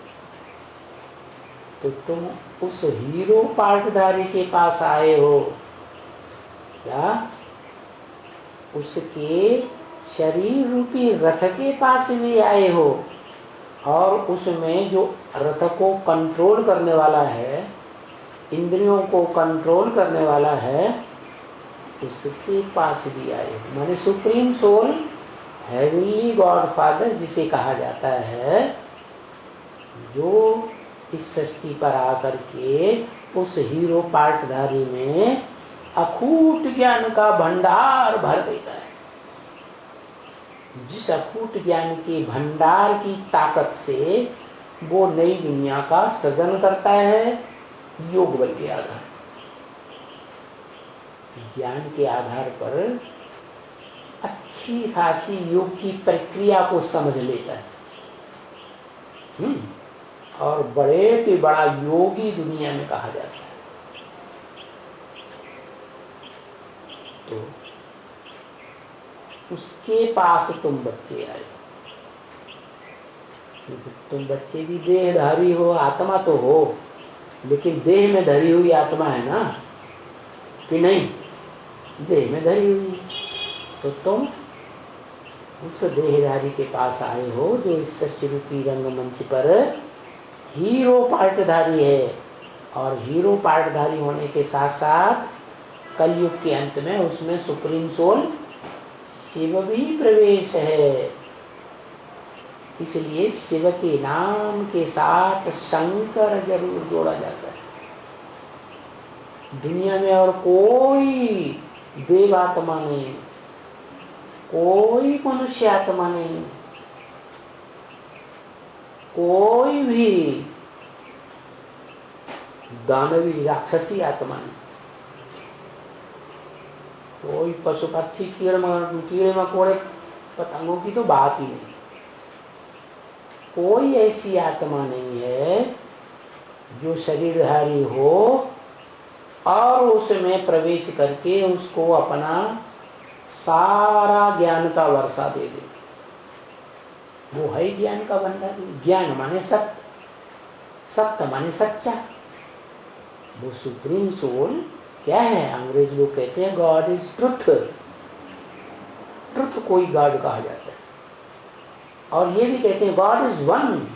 S1: तो तुम उस हीरो पार्टधारी के पास आए हो क्या? उसके शरीर रूपी रथ के पास भी आए हो, और उसमें जो रथ को कंट्रोल करने वाला है, इंद्रियों को कंट्रोल करने वाला है, उसके पास भी आए हो। माने supreme soul, heavenly God father जिसे कहा जाता है, जो इस सृष्टि पर आकर के उस हीरो पार्टधारी में अखूट ज्ञान का भंडार भर देता है। जिस अखूट ज्ञान के भंडार की ताकत से वो नई दुनिया का सृजन करता है, योग बल के आधार, ज्ञान के आधार पर अच्छी खासी योग की प्रक्रिया को समझ लेता है। और बड़े से बड़ा योगी दुनिया में कहा जाता है। तो उसके पास तुम बच्चे आए, तुम बच्चे भी देहधारी हो, आत्मा तो हो, लेकिन देह में धरी हुई आत्मा है ना, कि नहीं? देह में धरी हुई। तो तुम उस देहधारी के पास आए हो जो इस सृष्टि रूपी रंगमंच पर हीरो पार्टधारी है। और हीरो पार्टधारी होने के साथ साथ कलयुग के अंत में उसमें सुप्रीम सोल शिव भी प्रवेश है। इसलिए शिव के नाम के साथ शंकर जरूर जोड़ा जाता है। दुनिया में और कोई देवात्मा नहीं, कोई मनुष्य आत्मा नहीं, कोई भी दानवी राक्षसी आत्मा नहीं, कोई पशु पक्षी कीड़े मकोड़े पतंगों की तो बात ही नहीं। कोई ऐसी आत्मा नहीं है जो शरीरधारी हो और उसमें प्रवेश करके उसको अपना सारा ज्ञान का वर्षा दे दे। वो है ज्ञान का भंडार। ज्ञान माने सत्य, सत्य माने सच्चा। वो सुप्रीम सोल क्या है? अंग्रेज लोग कहते हैं गॉड इज ट्रुथ। ट्रुथ कोई गॉड कहा जाता है। और ये भी कहते हैं गॉड इज वन,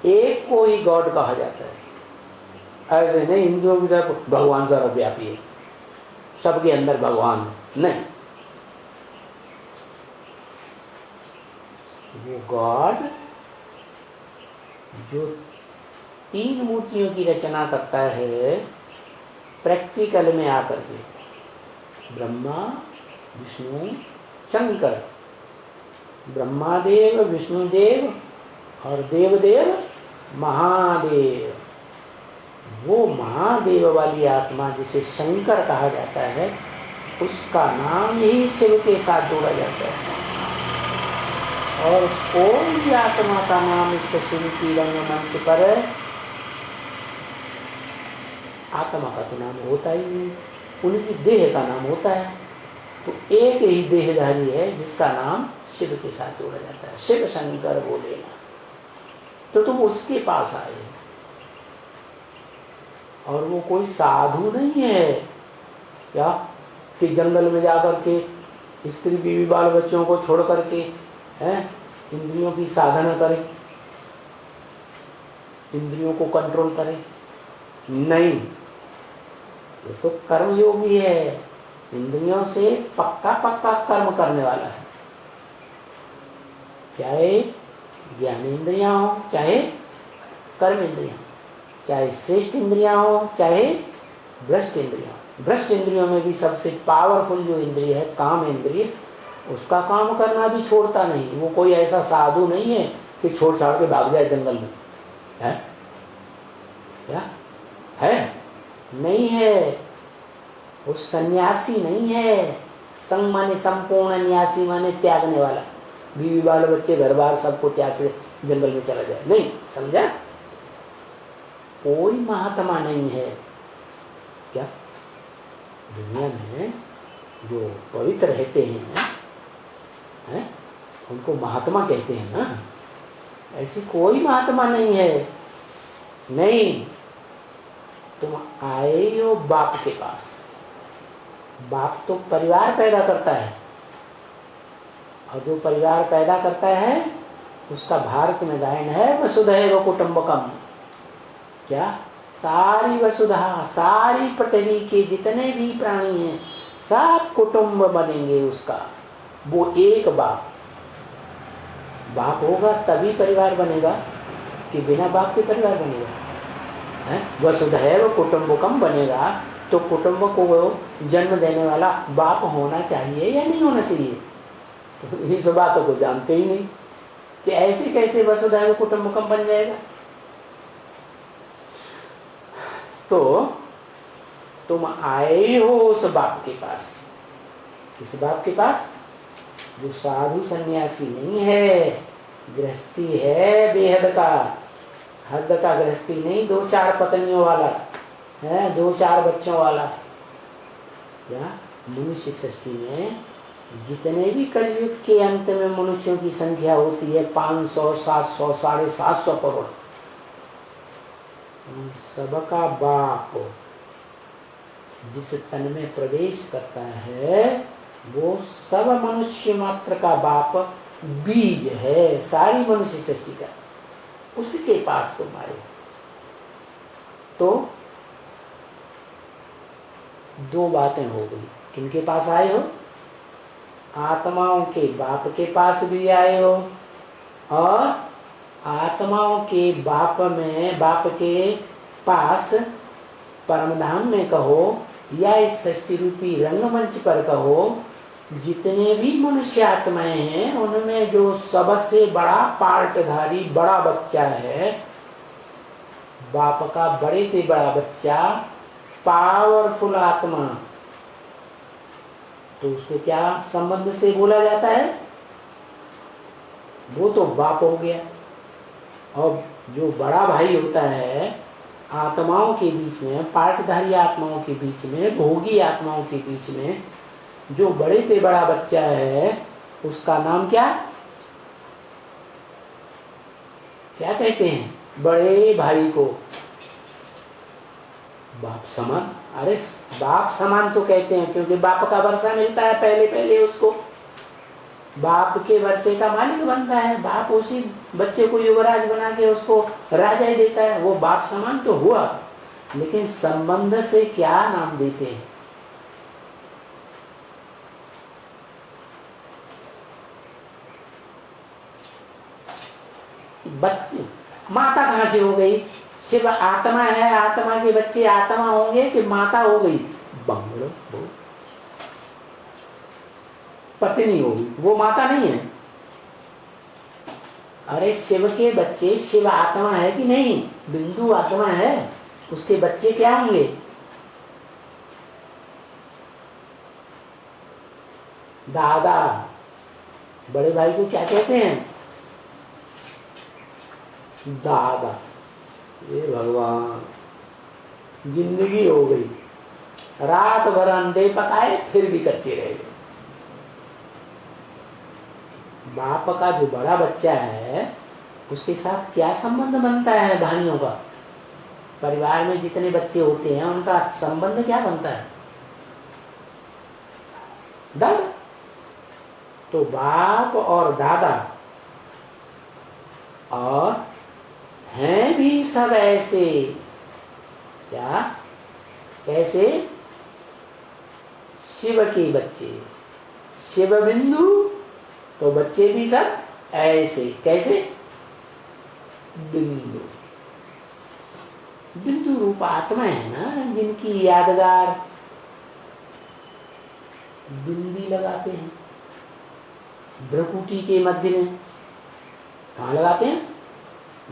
S1: एक को ही गॉड कहा जाता है। ऐसे नहीं हिंदुओं की तरफ भगवान सर्वव्यापी है, सबके अंदर भगवान नहीं। वो गॉड जो तीन मूर्तियों की रचना करता है प्रैक्टिकल में आकर के, ब्रह्मा विष्णु शंकर, ब्रह्मादेव विष्णुदेव और देवदेव महादेव। वो महादेव वाली आत्मा जिसे शंकर कहा जाता है, उसका नाम ही शिव के साथ जोड़ा जाता है। और कोई आत्मा का नाम इस शिव की रंगमंच पर आत्मा का तो नाम होता ही नहीं, उनकी देह का नाम होता है। तो एक ही देहधारी है जिसका नाम शिव के साथ जोड़ा जाता है, शिव शंकर बोलेगा। तो तुम उसके पास आए, और वो कोई साधु नहीं है क्या कि जंगल में जाकर के स्त्री बीवी बाल बच्चों को छोड़ करके इंद्रियों की साधना करे, इंद्रियों को कंट्रोल करे। नहीं, ये तो कर्मयोगी है, इंद्रियों से पक्का पक्का कर्म करने वाला है। चाहे ज्ञान इंद्रियां हो, चाहे कर्म इंद्रियां, चाहे श्रेष्ठ इंद्रियां हो, चाहे भ्रष्ट इंद्रियां, भ्रष्ट इंद्रियों में भी सबसे पावरफुल जो इंद्रिय है काम इंद्रिय, उसका काम करना भी छोड़ता नहीं। वो कोई ऐसा साधु नहीं है कि छोड़ छाड़ के भाग जाए जंगल में, है क्या है? नहीं है। वो सन्यासी नहीं है। संग माने संपूर्ण, न्यासी माने त्यागने वाला। बीवी बाल बच्चे घर बार सबको त्याग के जंगल में चला जाए, नहीं, समझा? कोई महात्मा नहीं है। क्या दुनिया में जो पवित्र रहते हैं उनको महात्मा कहते हैं ना? ऐसी कोई महात्मा नहीं है। नहीं, तुम आए हो बाप के पास। बाप तो परिवार पैदा करता है, और जो परिवार पैदा करता है उसका भारत में गायन है वसुधैव कुटुंबकम। क्या? सारी वसुधा, सारी पृथ्वी के जितने भी प्राणी हैं सब कुटुंब बनेंगे उसका। वो एक बाप होगा तभी परिवार बनेगा, कि बिना बाप के परिवार बनेगा? वसुधैव कुटुंबकम बनेगा तो कुटुंब को जन्म देने वाला बाप होना चाहिए या नहीं होना चाहिए? तो इस बातों को जानते ही नहीं कि ऐसे कैसे वसुधैव कुटुंबकम बन जाएगा। तो तुम आए हो उस बाप के पास। किस बाप के पास? जो साधु सन्यासी नहीं है, गृहस्थी है बेहद का, हद का गृहस्थी नहीं, 2-4 पत्नियों वाला है, 2-4 बच्चों वाला। क्या मनुष्य सृष्टि में जितने भी कलयुग के अंत में मनुष्यों की संख्या होती है 500, 700, 750 करोड़, सबका बाप जिस तन में प्रवेश करता है वो सब मनुष्य मात्र का बाप बीज है सारी मनुष्य सृष्टि का। उसके पास तुम आए तो 2 बातें हो गई। किनके पास आए हो? आत्माओं के बाप के पास भी आए हो, और आत्माओं के बाप के पास परमधाम में कहो या इस सृष्टि रूपी रंगमंच पर कहो, जितने भी मनुष्य आत्माएं हैं उनमें जो सबसे बड़ा पार्टधारी बड़ा बच्चा है, बाप का बड़े से बड़ा बच्चा, पावरफुल आत्मा, तो उसको क्या संबंध से बोला जाता है? वो तो बाप हो गया। और जो बड़ा भाई होता है आत्माओं के बीच में, पार्टधारी आत्माओं के बीच में, भोगी आत्माओं के बीच में जो बड़े से बड़ा बच्चा है उसका नाम क्या क्या कहते हैं? बड़े भाई को बाप समान। अरे बाप समान तो कहते हैं क्योंकि बाप का वर्षा मिलता है पहले उसको, बाप के वर्षे का मालिक बनता है। बाप उसी बच्चे को युवराज बना के उसको राजा ही देता है। वो बाप समान तो हुआ, लेकिन संबंध से क्या नाम देते हैं? माता कहां से हो गई? शिव आत्मा है, आत्मा के बच्चे आत्मा होंगे कि माता हो गई? बंगलो पत्नी होगी, वो माता नहीं है। अरे शिव के बच्चे, शिव आत्मा है कि नहीं? बिंदु आत्मा है, उसके बच्चे क्या होंगे? दादा। बड़े भाई को क्या कहते हैं? दादा। ये भगवान, जिंदगी हो गई, रात भर अंडे पकाए फिर भी कच्चे रह गए। बाप का जो बड़ा बच्चा है उसके साथ क्या संबंध बनता है भाइयों का? परिवार में जितने बच्चे होते हैं उनका संबंध क्या बनता है? दादा। तो बाप और दादा, और हैं भी सब ऐसे। क्या? कैसे? शिव के बच्चे, शिव बिंदु, तो बच्चे भी सब ऐसे। कैसे? बिंदु। बिंदु रूप आत्मा है ना, जिनकी यादगार बिंदी लगाते हैं भ्रुकुटी के मध्य में। कहाँ लगाते हैं?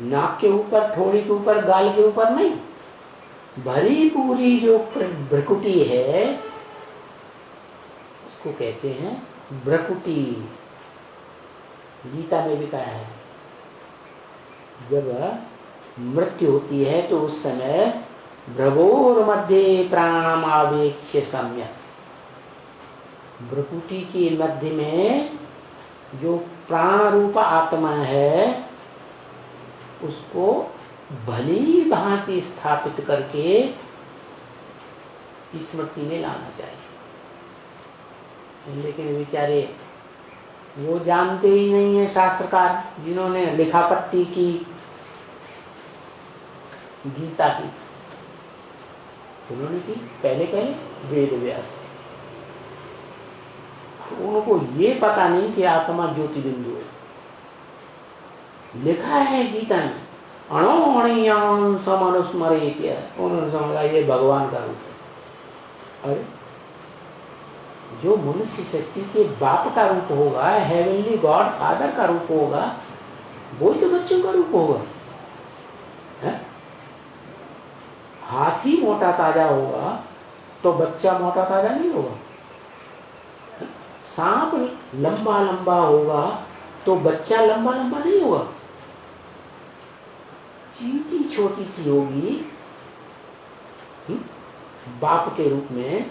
S1: नाक के ऊपर, ठोड़ी के ऊपर, गाल के ऊपर नहीं, भरी पूरी जो भ्रुकुटी है उसको कहते हैं भ्रुकुटी। गीता में भी कहा है जब मृत्यु होती है तो उस समय भ्रवोर मध्य प्राणम आवेक्ष्य सम्यक, भ्रुकुटी के मध्य में जो प्राण रूप आत्मा है उसको भली भांति स्थापित करके स्मृति में लाना चाहिए। लेकिन बेचारे वो जानते ही नहीं है शास्त्रकार, जिन्होंने लिखापट्टी की गीता की, उन्होंने की पहले वेद व्यास, उनको ये पता नहीं कि आत्मा ज्योति बिंदु है। लिखा है गीता में अणोणीयान समनुस्मरेत, उन्होंने समझा ये भगवान का रूप है। अरे जो मनुष्य शक्ति के बाप का रूप होगा, हेवनली गॉड फादर का रूप होगा, वो ही तो बच्चों का रूप होगा। है? हाथी मोटा ताजा होगा तो बच्चा मोटा ताजा नहीं होगा। सांप लंबा लंबा होगा तो बच्चा लंबा लंबा नहीं होगा। चींटी छोटी सी होगी बाप के रूप में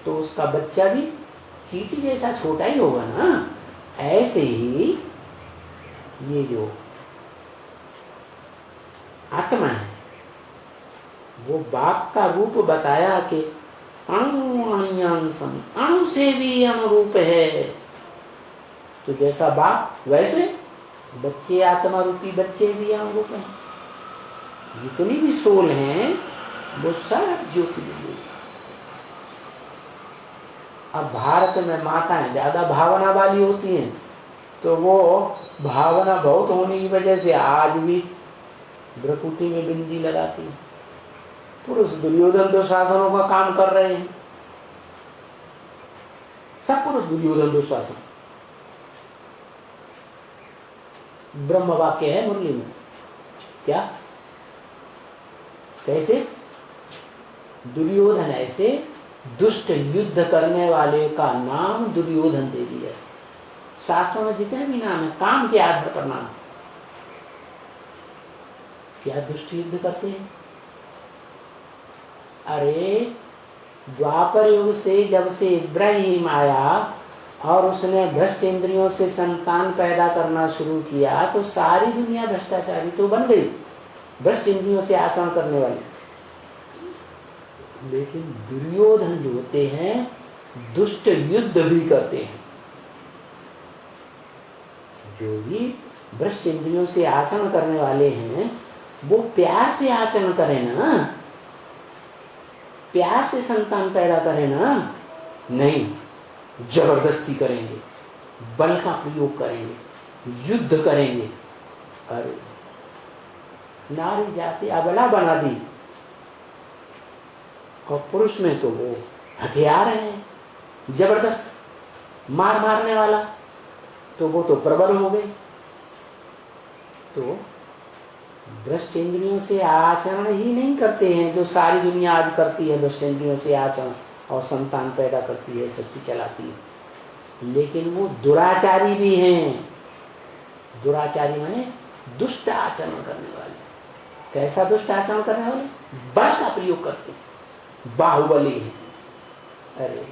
S1: तो उसका बच्चा भी चींटी जैसा छोटा ही होगा ना। ऐसे ही ये जो आत्मा है वो बाप का रूप बताया कि अणु अणुयांसम, अणु से भी अनुरूप है। तो जैसा बाप वैसे बच्चे आत्मा रूपी बच्चे भी अनुरूप हैं। जितनी भी सोल हैं वो सब ज्योति बिंदु। अब भारत में माताएं ज्यादा भावना वाली होती हैं तो वो भावना बहुत होने की वजह से आज भी भ्रुकुटी में बिंदी लगाती है। पुरुष दुर्योधन दुशासनों का काम कर रहे हैं, सब पुरुष दुर्योधन दुशासन। ब्रह्म वाक्य है मुरली में, क्या कैसे दुर्योधन, ऐसे दुष्ट युद्ध करने वाले का नाम दुर्योधन दे दिया। शास्त्रों में जितने भी नाम है काम के आधार पर नाम। क्या दुष्ट युद्ध करते हैं? अरे द्वापर युग से जब से इब्राहिम आया और उसने भ्रष्ट इंद्रियों से संतान पैदा करना शुरू किया तो सारी दुनिया भ्रष्टाचारी तो बन गई, भ्रष्ट इंद्रियों से आचरण करने वाली। लेकिन दुर्योधन जो होते हैं दुष्ट युद्ध भी करते हैं। जो भी भ्रष्ट इंद्रियों से आचरण करने वाले हैं वो प्यार से आचरण करें ना, प्यार से संतान पैदा करें ना, नहीं जबरदस्ती करेंगे, बल का प्रयोग करेंगे, युद्ध करेंगे। अरे नारी जाति अबला बना दी और पुरुष में तो वो हथियार है जबरदस्त मारने वाला, तो वो तो प्रबल हो गए। तो भ्रष्ट इंद्रियों से आचरण ही नहीं करते हैं जो सारी दुनिया आज करती है, भ्रष्ट इंद्रियों से आचरण और संतान पैदा करती है, शक्ति चलाती है। लेकिन वो दुराचारी भी हैं। दुराचारी माने दुष्ट आचरण करने वाले। कैसा दुष्ट आचरण करने वाले? बल का प्रयोग करते हैं, बाहुबली है। अरे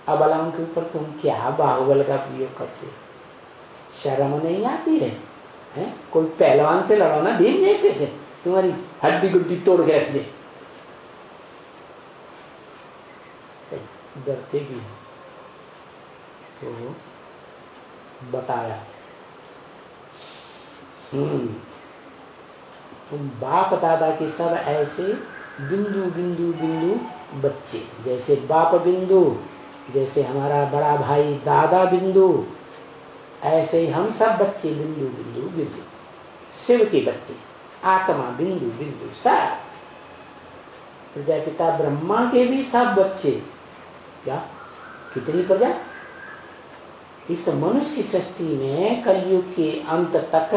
S1: अबलाओं के ऊपर तुम क्या बाहुबल का प्रयोग करते हो? शर्म नहीं आती है? हैं? कोई पहलवान से लड़ो ना भीम जैसे से, तुम्हारी हड्डी गुड्डी तोड़ के रख दे। डरते भी हैं। तो बताया तुम बाप दादा के सब ऐसे बिंदु बिंदु बिंदु बच्चे, जैसे बाप बिंदु, जैसे हमारा बड़ा भाई दादा बिंदु, ऐसे ही हम सब बच्चे बिंदु बिंदु बिंदु, शिव के बच्चे, आत्मा बिंदु बिंदु सब। प्रजापिता ब्रह्मा के भी सब बच्चे क्या कितनी प्रजा? इस मनुष्य सृष्टि में कलयुग के अंत तक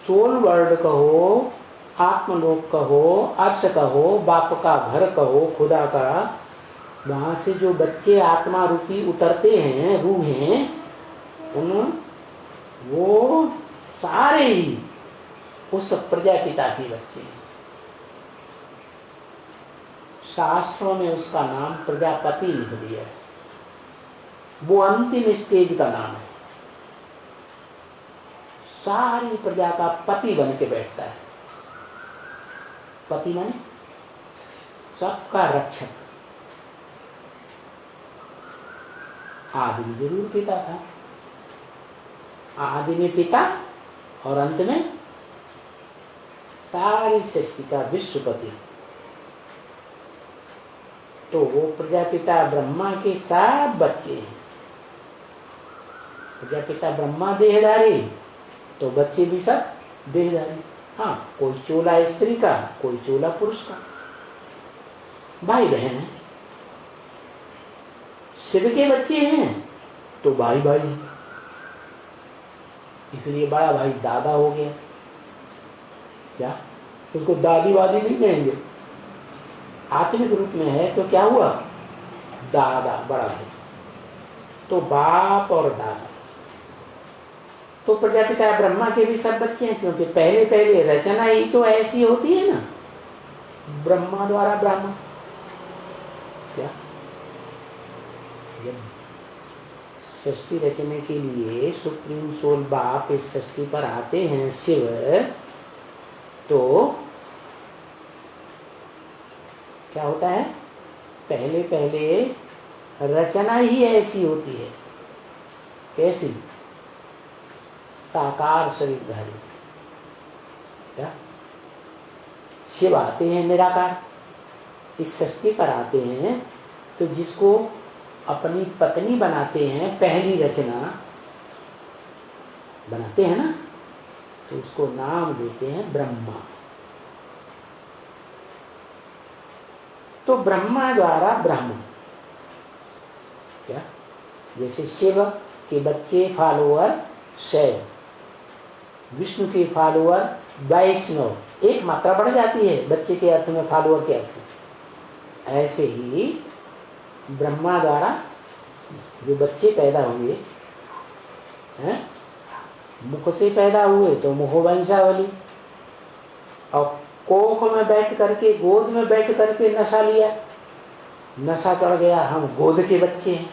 S1: सोल वर्ल्ड कहो, आत्मलोक कहो, अर्श कहो, बाप का घर कहो, खुदा का, वहां से जो बच्चे आत्मा रूपी उतरते हैं, रूह हैं, उन वो सारे ही उस प्रजापिता के बच्चे हैं। शास्त्रों में उसका नाम प्रजापति लिख दिया है। वो अंतिम स्टेज का नाम है। सारी प्रजा का पति बन के बैठता है। पति माने सबका रक्षक। आदि में जरूर पिता था, आदि में पिता और अंत में सारी सृष्टि का विश्वपति। तो वो प्रजापिता ब्रह्मा के सब बच्चे हैं। प्रजापिता ब्रह्मा देहधारी, तो बच्चे भी सब देहधारी। हाँ, कोई चोला स्त्री का, कोई चोला पुरुष का। भाई बहन है। शिव के बच्चे हैं तो भाई भाई, इसलिए बड़ा भाई दादा हो गया। क्या उसको दादी वादी नहीं कहेंगे? आत्मिक रूप में है तो क्या हुआ? दादा, बड़ा भाई। तो बाप और दादा। तो प्रजापिता ब्रह्मा के भी सब बच्चे हैं, क्योंकि पहले पहले रचना ही तो ऐसी होती है ना, ब्रह्मा द्वारा ब्रह्मा। क्या जब सृष्टि रचने के लिए सुप्रीम सोल बाप इस सृष्टि पर आते हैं शिव, तो क्या होता है? पहले पहले रचना ही ऐसी होती है। कैसी? साकार शरीरधारी। क्या शिव आते हैं निराकार, इस सृष्टि पर आते हैं, तो जिसको अपनी पत्नी बनाते हैं, पहली रचना बनाते हैं ना, तो उसको नाम देते हैं ब्रह्मा। तो ब्रह्मा द्वारा ब्रह्म। क्या? जैसे शिव के बच्चे फॉलोअर शैव, विष्णु के फॉलोअर वैष्णव, एक मात्रा बढ़ जाती है बच्चे के अर्थ में, फॉलोअर के अर्थ में। ऐसे ही ब्रह्मा द्वारा जो बच्चे पैदा हुए हैं, मुख से पैदा हुए तो मुखवंशावली, और कोख में बैठ करके, गोद में बैठ करके नशा लिया, नशा चढ़ गया, हम गोद के बच्चे हैं,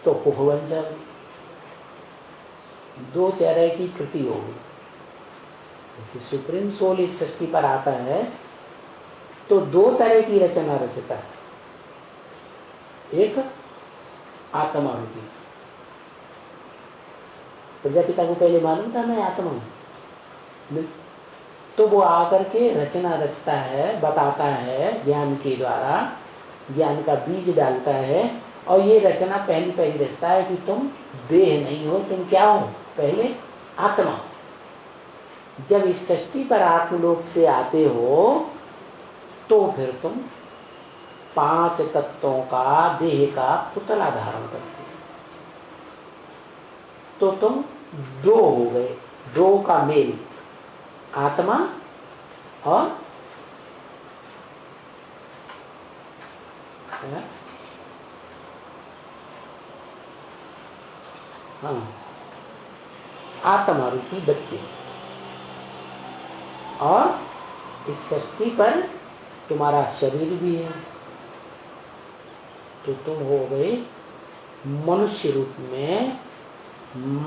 S1: तो कुहवंशावली। दो चेहरे की कृति होगी। जैसे सुप्रीम सोल इस सृष्टि पर आता है तो दो तरह की रचना रचता है। एक आत्मा रूपी। प्रजापिता को पहले मालूम था मैं आत्मा हूं, नहीं, तो वो आकर के रचना रचता है, बताता है ज्ञान के द्वारा, ज्ञान का बीज डालता है, और ये रचना पहली पहली रचता है कि तुम देह नहीं हो, तुम क्या हो? पहले आत्मा। जब इस सृष्टि पर आत्मलोक से आते हो तो फिर तुम 5 तत्वों का देह का पुतला धारण करते हो, तो तुम 2 हो गए, 2 का मेल, आत्मा और हाँ, आत्मा रूपी बच्चे। और इस सृष्टि पर तुम्हारा शरीर भी है, तो तुम हो गए मनुष्य रूप में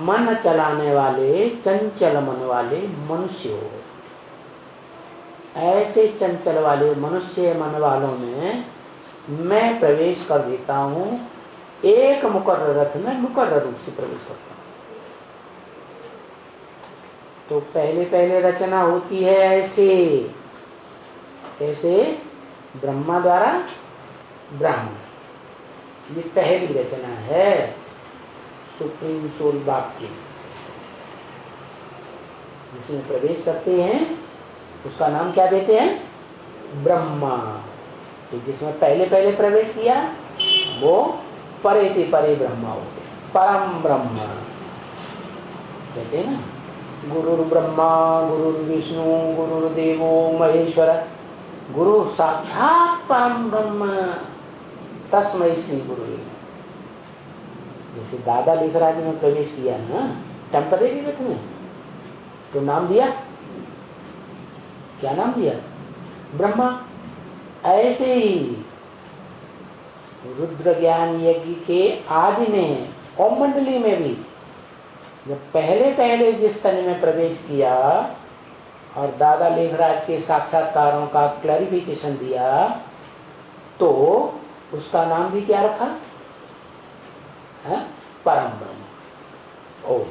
S1: मन चलाने वाले, चंचल मन वाले मनुष्य हो गए। ऐसे चंचल वाले मनुष्य मन वालों में मैं प्रवेश कर देता हूं, एक मुकर्रर रथ में मुकर्रर रूप से प्रवेश करता हूं। तो पहले पहले रचना होती है ऐसे, ऐसे ब्रह्मा द्वारा ब्रह्म, ये पहली रचना है सुप्रीम सोल बाप की। जिसमें प्रवेश करते हैं उसका नाम क्या देते हैं? ब्रह्मा। तो जिसमें पहले पहले प्रवेश किया वो परे थे परे ब्रह्मा हो गए, परम ब्रह्म कहते हैं ना। गुरुर् ब्रह्मा गुरुर्विष्णु गुरुर्देवो महेश्वर, गुरु साक्षात परम ब्रह्म तस्मै श्री गुरु। जैसे दादा लेखराज में प्रवेश किया ना टेम्परेरी रथ में, तो नाम दिया, क्या नाम दिया? ब्रह्मा। ऐसे ही रुद्र ज्ञान यज्ञ के आदि में ओम मंडली में भी जब पहले पहले जिस तन में प्रवेश किया और दादा लेखराज के साक्षात्कारों का क्लैरिफिकेशन दिया, तो उसका नाम भी क्या रखा है? परम ब्रह्म। ओम।